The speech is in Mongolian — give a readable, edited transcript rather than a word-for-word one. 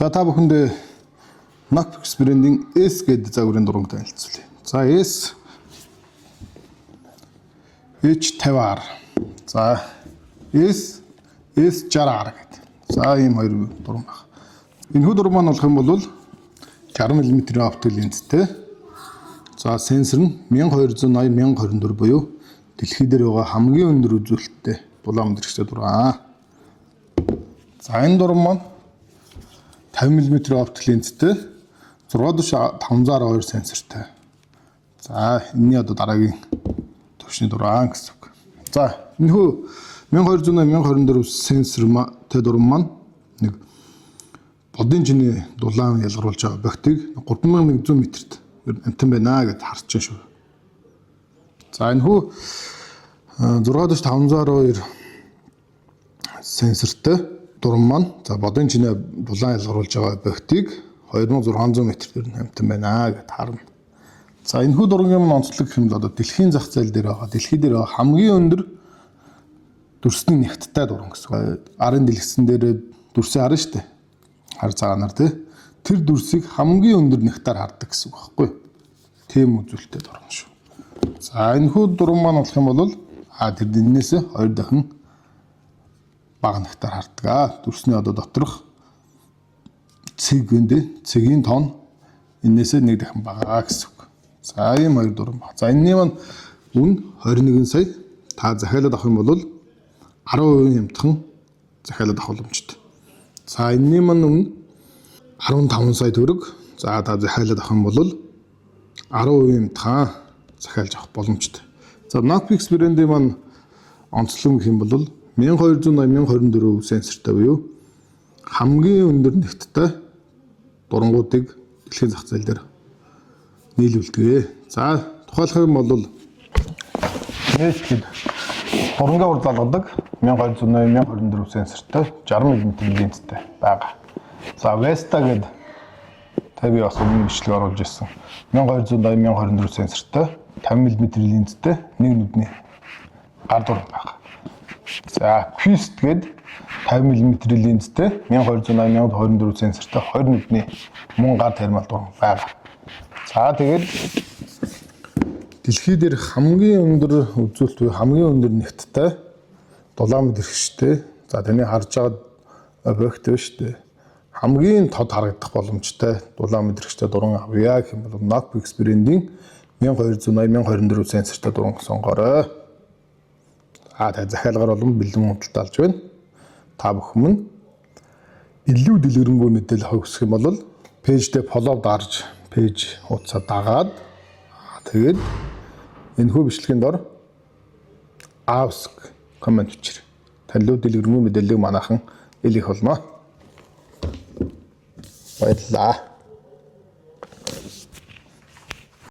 За та бүхэндээ Nocpix брендing S гэдэг загварын дуран танилцуулъя. За S H50R. За S60R гэдэг. За ийм хоёр дуран байна. Энэ дуран маань болох юм бол 60 мм оптик линзтэй. За сенсор нь 1280-1024 буюу дэлхий дээр байгаа хамгийн өндөр үзүүлэлттэй дулаан мэдрэгчтэй дуран. За энэ дуран маань 50 мм оптик линзтэй 6.502 сенсортой. За энэний одоо дараагийн төвшний дуран гэсэн үг. За энэ 1280-1024 сенсортэй дуран маань нэг бодын чиний дулаан ялгаруулж байгаа бохтыг 3100 м-т амтан байна гэдээ харж байна шүү. За энэ 6.502 сенсортой дуран маань за бодын чиний дулаан ялгаруулж байгаа бохтыг 2600 м-т амтан байна гэдээ харна. За энэ дурангийн онцлог гэх юм бол одоо дэлхийн зах зээл дээр байгаа дэлхий дээр байгаа хамгийн өндөр дүрсний нэгттэй дуран гэсэн. Арын дэлгэцэн дээр дүрсээ харна шүү дээ. Хар цагаанаар тэр дүрсийг хамгийн өндөр нэгтээр хардаг гэсэн үг байхгүй. Тийм үзүүлэлттэй дуран шүү. За энэ дуран маань болох юм бол тэр дэнээс 2 дахин бага нэгтээр хардаг. Дүрсний одоо доторх цэгийн тон энээсээ 1 дахин бага гэсэн үг. За ийм хоёр дуран байна. За энэний маань үн 21 сая. Та захиалаад авах юм бол 10% хямдхан захиалаад авах боломжтой. За энэний маань үн 15 сая төгрөг. За та захиалаад авах юм бол 10% хямдхан захиалж авах боломжтой. За Nocpix брендийн маань онцлог гэх юм бол 1280-1024 сенсортой буюу хамгийн өндөр нэгттэй дурангуудыг дэлхийн зах зээл дээр нийлүүлдэг. За тухайлах юм бол нэшгэд дурангийн урд залгадаг 1280-1024 сенсортой 60 мм линзтэй байгаа. За Vesta гэдэг би бас өмнө бичлэг оруулж ирсэн 1280-1024 сенсортой 50 мм линзтэй нэг нүдний гар дуран байгаа. За Quest гэдэг 50 мм линзтэй 1280-1024 сенсортой 20 нүдний мөн гар термал дуран байгаа. За тэгээд дэлхий дээр хамгийн өндөр үзүүлэлт буюу хамгийн өндөр нэгттэй дулаан мэдрэгчтэй. За таны харж байгаа объект ба штэ. Хамгийн тод харагдах боломжтой дулаан мэдрэгчтэй дуран авъя гэх юм бол Nocpix брендийн 1280-1024 сенсортой дуран сонгоорой. Тэгээд захиалгаар болон бэлэн худалдаа алж байна. Та бүхэн мань илүү дэлгэрэнгүй мэдээлэл авах хүсэх юм бол пэйждээ фоллоу дарж пэйж хуудасаа дагаад тэгээд энэхүү бичлэгийн дор ask коммент бичээрэй. Танилуу дэлгэрэнгүй мэдээллийг манайхан илгээх болно. Баярлалаа.